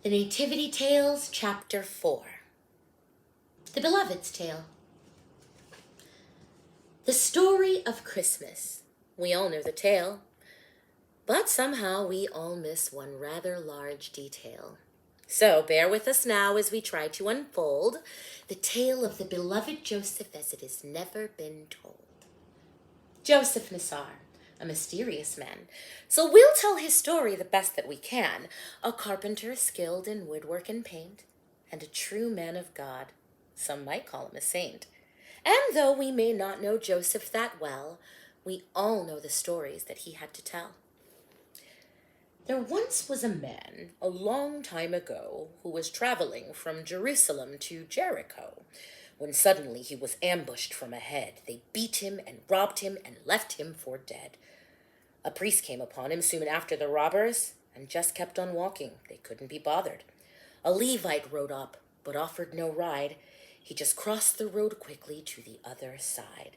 The Nativity Tales, Chapter 4. The Beloved's Tale. The story of Christmas. We all know the tale, but somehow we all miss one rather large detail. So bear with us now as we try to unfold the tale of the beloved Joseph as it has never been told. Joseph LeSure, a mysterious man, so we'll tell his story the best that we can, a carpenter skilled in woodwork and paint, and a true man of God. Some might call him a saint. And though we may not know Joseph that well, we all know the stories that he had to tell. There once was a man, a long time ago, who was traveling from Jerusalem to Jericho, when suddenly he was ambushed from ahead. They beat him and robbed him and left him for dead. A priest came upon him soon after the robbers and just kept on walking. They couldn't be bothered. A Levite rode up, but offered no ride. He just crossed the road quickly to the other side.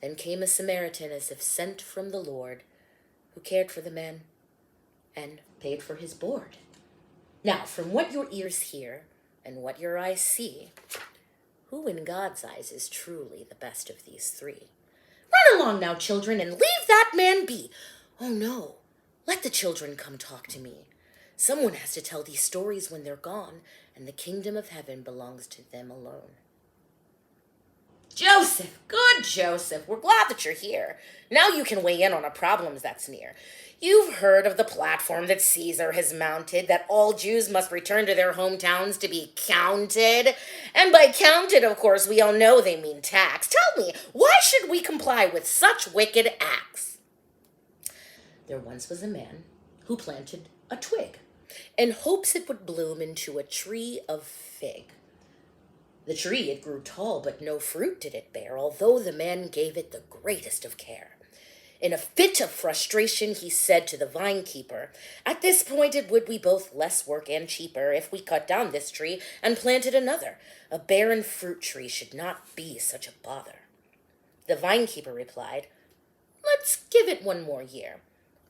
Then came a Samaritan as if sent from the Lord, who cared for the man and paid for his board. Now, from what your ears hear and what your eyes see, who in God's eyes is truly the best of these three? Run along now, children, and leave that man be. Oh, no, let the children come talk to me. Someone has to tell these stories when they're gone, and the kingdom of heaven belongs to them alone. Joseph, good Joseph, we're glad that you're here. Now you can weigh in on a problem that's near. You've heard of the platform that Caesar has mounted, that all Jews must return to their hometowns to be counted. And by counted, of course, we all know they mean taxed. Tell me, why should we comply with such wicked acts? There once was a man who planted a twig in hopes it would bloom into a tree of fig. The tree, it grew tall, but no fruit did it bear, although the man gave it the greatest of care. In a fit of frustration, he said to the vine keeper, "At this point it would be both less work and cheaper if we cut down this tree and planted another. A barren fruit tree should not be such a bother." The vine keeper replied, "Let's give it one more year.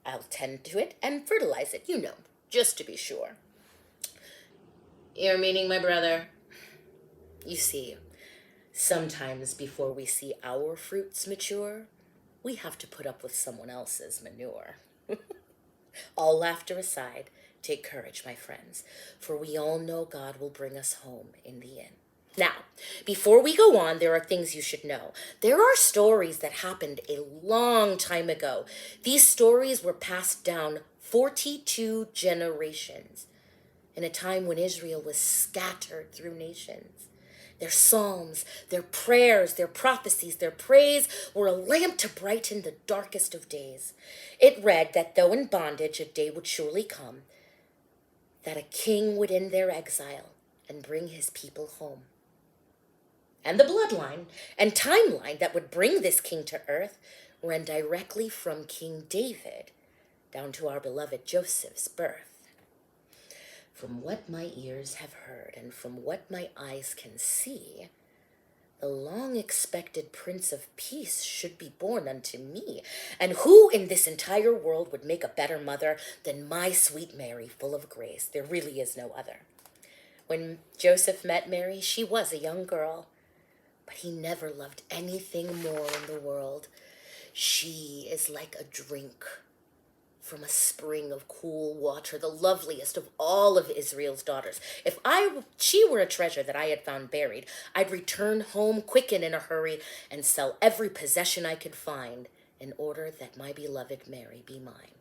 I'll tend to it and fertilize it, just to be sure." "You're meaning my brother?" You see, sometimes before we see our fruits mature, we have to put up with someone else's manure. All laughter aside, take courage, my friends, for we all know God will bring us home in the end. Now, before we go on, there are things you should know. There are stories that happened a long time ago. These stories were passed down 42 generations in a time when Israel was scattered through nations. Their psalms, their prayers, their prophecies, their praise were a lamp to brighten the darkest of days. It read that though in bondage, a day would surely come, that a king would end their exile and bring his people home. And the bloodline and timeline that would bring this king to earth ran directly from King David down to our beloved Joseph's birth. From what my ears have heard and from what my eyes can see, the long-expected Prince of Peace should be born unto me. And who in this entire world would make a better mother than my sweet Mary, full of grace? There really is no other. When Joseph met Mary, she was a young girl, but he never loved anything more in the world. She is like a drink from a spring of cool water, the loveliest of all of Israel's daughters. If she were a treasure that I had found buried, I'd return home quick and in a hurry and sell every possession I could find in order that my beloved Mary be mine.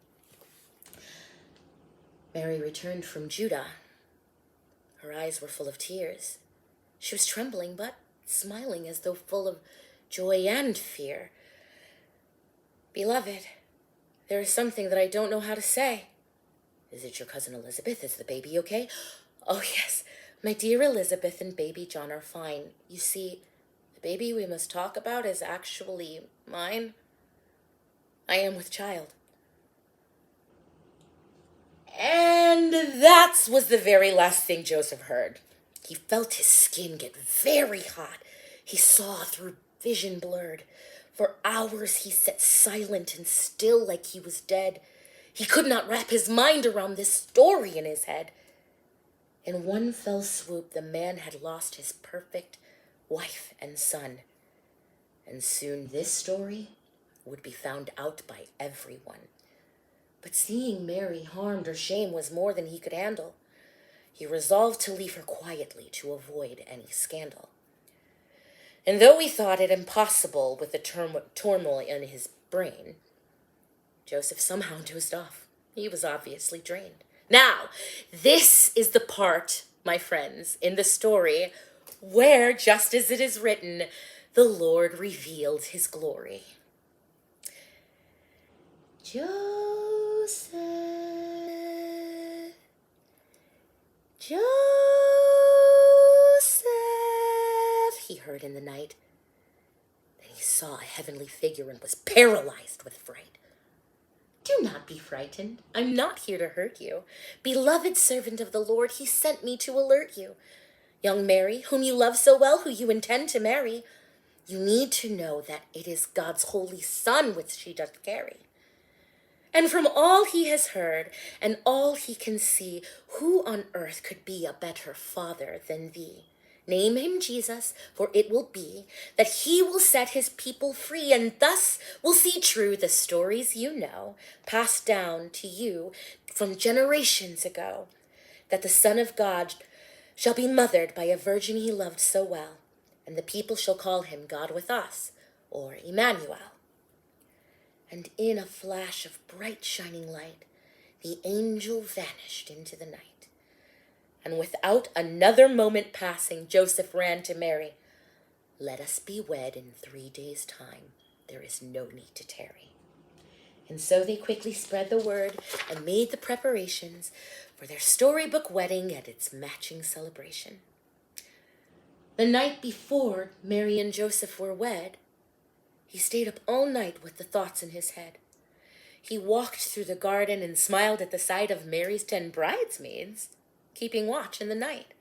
Mary returned from Judah. Her eyes were full of tears. She was trembling, but smiling as though full of joy and fear. "Beloved, there is something that I don't know how to say." "Is it your cousin Elizabeth? Is the baby okay?" "Oh, yes, my dear Elizabeth and baby John are fine. You see, the baby we must talk about is actually mine. I am with child." And that was the very last thing Joseph heard. He felt his skin get very hot. He saw through vision blurred. For hours he sat silent and still like he was dead. He could not wrap his mind around this story in his head. In one fell swoop, the man had lost his perfect wife and son. And soon this story would be found out by everyone. But seeing Mary harmed or shamed was more than he could handle. He resolved to leave her quietly to avoid any scandal. And though he thought it impossible with the turmoil in his brain, Joseph somehow dozed off. He was obviously drained. Now, this is the part, my friends, in the story where, just as it is written, the Lord revealed his glory. Joseph, Joseph, he heard in the night. Then he saw a heavenly figure and was paralyzed with fright. Do not be frightened. I'm not here to hurt you. Beloved servant of the Lord, he sent me to alert you. Young Mary, whom you love so well, who you intend to marry, you need to know that it is God's holy Son which she doth carry. And from all he has heard and all he can see, who on earth could be a better father than thee? Name him Jesus, for it will be that he will set his people free, and thus will see true the stories you know, passed down to you from generations ago, that the Son of God shall be mothered by a virgin he loved so well, and the people shall call him God with us, or Emmanuel. And in a flash of bright shining light, the angel vanished into the night. And without another moment passing, Joseph ran to Mary. Let us be wed in 3 days' time. There is no need to tarry. And so they quickly spread the word and made the preparations for their storybook wedding and its matching celebration. The night before Mary and Joseph were wed, he stayed up all night with the thoughts in his head. He walked through the garden and smiled at the sight of Mary's 10 bridesmaids, keeping watch in the night.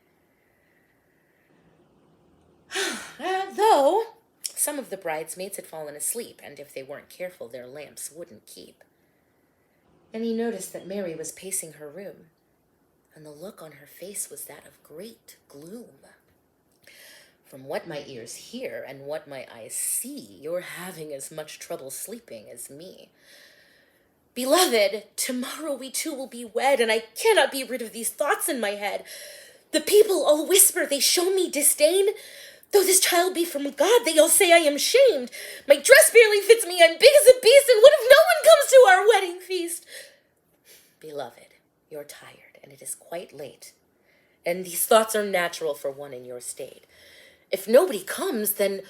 Though some of the bridesmaids had fallen asleep, and if they weren't careful, their lamps wouldn't keep. And he noticed that Mary was pacing her room, and the look on her face was that of great gloom. From what my ears hear and what my eyes see, you're having as much trouble sleeping as me. Beloved, tomorrow we two will be wed, and I cannot be rid of these thoughts in my head. The people all whisper, they show me disdain. Though this child be from God, they all say I am shamed. My dress barely fits me, I'm big as a beast, and what if no one comes to our wedding feast? Beloved, you're tired, and it is quite late, and these thoughts are natural for one in your state. If nobody comes, then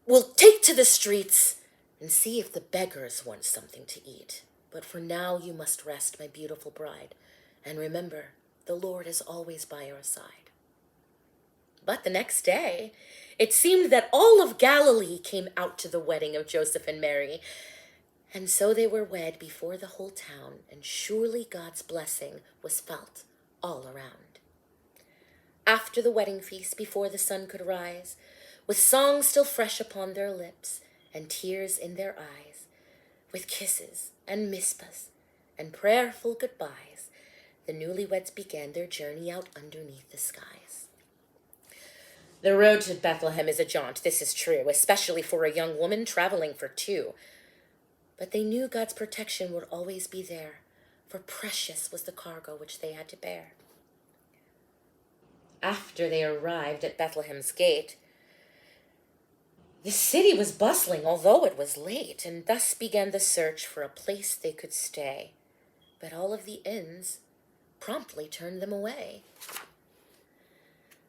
we'll take to the streets and see if the beggars want something to eat. But for now you must rest, my beautiful bride, and remember, the Lord is always by our side. But the next day, it seemed that all of Galilee came out to the wedding of Joseph and Mary, and so they were wed before the whole town, and surely God's blessing was felt all around. After the wedding feast, before the sun could rise, with songs still fresh upon their lips and tears in their eyes, with kisses and mispas and prayerful goodbyes, the newlyweds began their journey out underneath the skies. The road to Bethlehem is a jaunt, this is true, especially for a young woman traveling for two. But they knew God's protection would always be there, for precious was the cargo which they had to bear. After they arrived at Bethlehem's gate, the city was bustling, although it was late, and thus began the search for a place they could stay. But all of the inns promptly turned them away.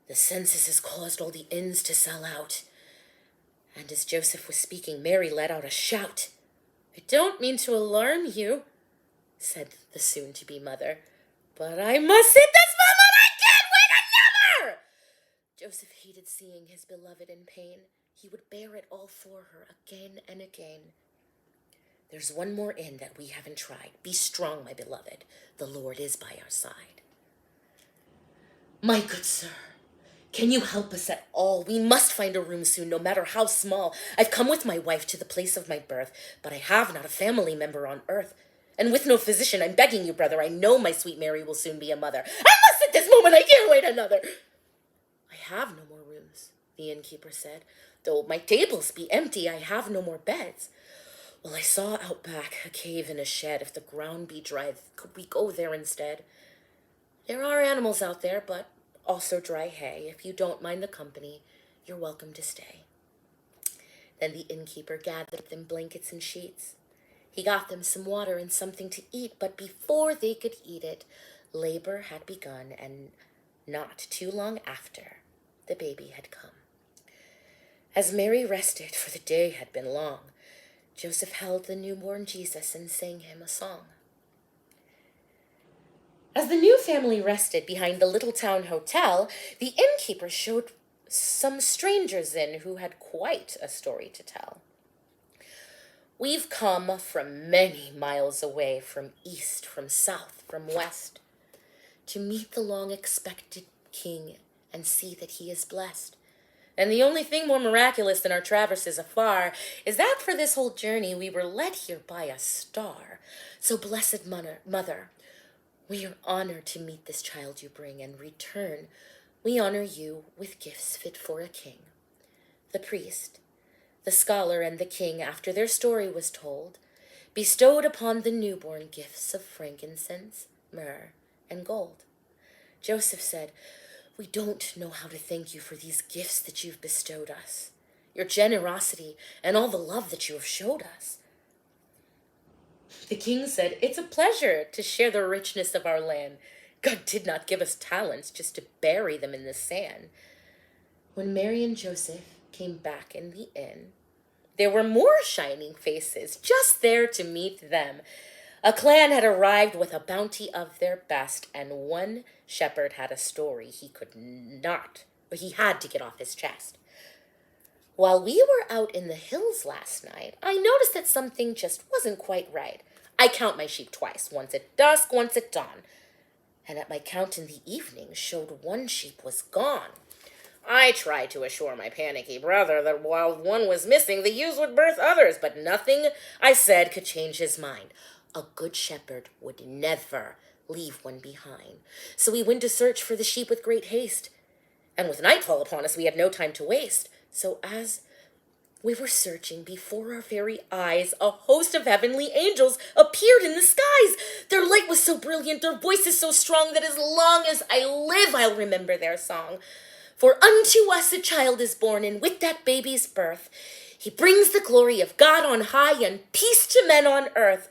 The census has caused all the inns to sell out. And as Joseph was speaking, Mary let out a shout. I don't mean to alarm you, said the soon-to-be mother, but I must hit this moment. I can't wait another! Joseph hated seeing his beloved in pain. He would bear it all for her again and again. There's one more inn that we haven't tried. Be strong, my beloved. The Lord is by our side. My good sir, can you help us at all? We must find a room soon, no matter how small. I've come with my wife to the place of my birth, but I have not a family member on earth. And with no physician, I'm begging you, brother, I know my sweet Mary will soon be a mother. Unless at this moment I can't wait another. I have no more rooms, the innkeeper said. Though my tables be empty, I have no more beds. Well, I saw out back a cave and a shed. If the ground be dry, could we go there instead? There are animals out there, but also dry hay. If you don't mind the company, you're welcome to stay. Then the innkeeper gathered them blankets and sheets. He got them some water and something to eat, but before they could eat it, labor had begun, and not too long after, the baby had come. As Mary rested, for the day had been long, Joseph held the newborn Jesus and sang him a song. As the new family rested behind the little town hotel, the innkeeper showed some strangers in who had quite a story to tell. We've come from many miles away, from east, from south, from west, to meet the long-expected king and see that he is blessed. And the only thing more miraculous than our traverses afar is that for this whole journey we were led here by a star. So, blessed mother, we are honored to meet this child you bring, and return we honor you with gifts fit for a king. The priest, the scholar, and the king, after their story was told, bestowed upon the newborn gifts of frankincense, myrrh, and gold. Joseph said, "We don't know how to thank you for these gifts that you've bestowed us, your generosity, and all the love that you have showed us." The king said, "It's a pleasure to share the richness of our land. God did not give us talents just to bury them in the sand." When Mary and Joseph came back in the inn, there were more shining faces just there to meet them. A clan had arrived with a bounty of their best, and one shepherd had a story he had to get off his chest. While we were out in the hills last night, I noticed that something just wasn't quite right. I count my sheep twice, once at dusk, once at dawn. And at my count in the evening showed one sheep was gone. I tried to assure my panicky brother that while one was missing, the ewes would birth others, but nothing I said could change his mind. A good shepherd would never leave one behind. So we went to search for the sheep with great haste. And with nightfall upon us, we had no time to waste. So as we were searching, before our very eyes, a host of heavenly angels appeared in the skies. Their light was so brilliant, their voices so strong, that as long as I live, I'll remember their song. For unto us a child is born, and with that baby's birth, he brings the glory of God on high and peace to men on earth.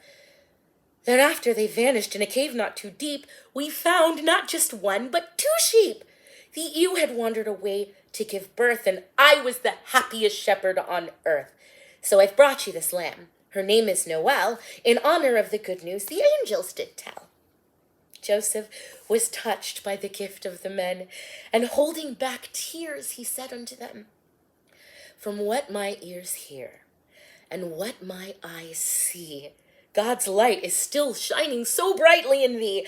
Then after they vanished in a cave not too deep, we found not just one, but 2 sheep. The ewe had wandered away to give birth, and I was the happiest shepherd on earth. So I've brought you this lamb. Her name is Noel, in honor of the good news the angels did tell. Joseph was touched by the gift of the men, and holding back tears, he said unto them, "From what my ears hear, and what my eyes see, God's light is still shining so brightly in thee.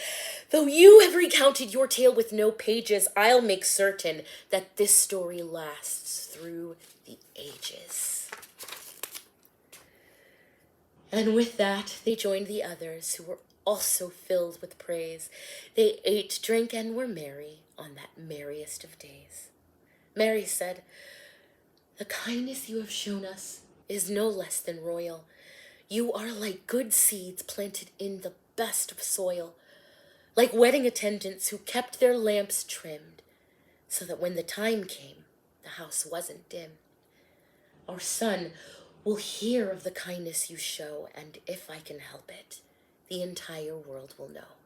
Though you have recounted your tale with no pages, I'll make certain that this story lasts through the ages." And with that, they joined the others, who were also filled with praise. They ate, drank, and were merry on that merriest of days. Mary said, "The kindness you have shown us is no less than royal. You are like good seeds planted in the best of soil, like wedding attendants who kept their lamps trimmed, so that when the time came, the house wasn't dim. Our son will hear of the kindness you show, and if I can help it, the entire world will know."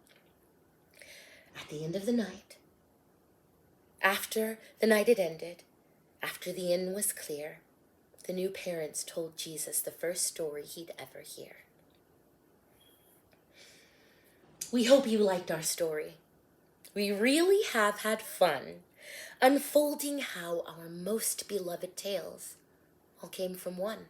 At the end of the night, after the night had ended, after the inn was clear, the new parents told Jesus the first story he'd ever hear. We hope you liked our story. We really have had fun unfolding how our most beloved tales all came from one.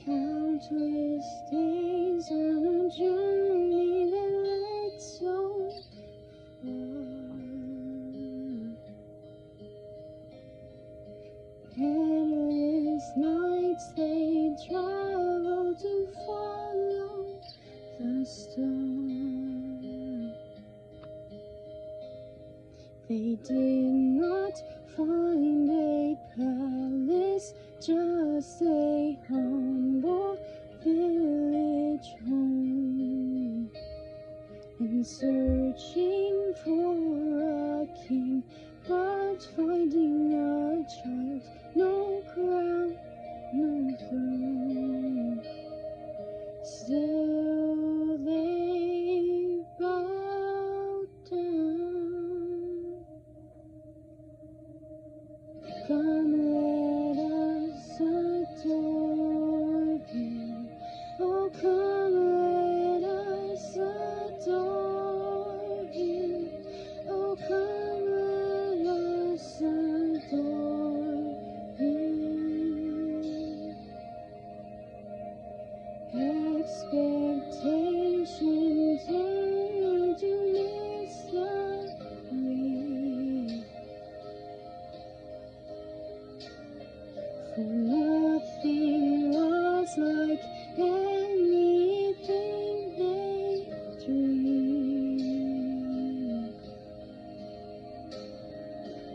Countless days on a journey that led so far. Endless nights they traveled to follow the star. They did not find a palace, just a humble village home. And searching for a king, but finding a child, no crown, no throne. Still they bowed down. Come, let us adore him. Oh, come, let us adore him. Oh, come, let us adore him. Expectation turned to mystery. For nothing was like anything they dreamed.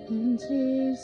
And his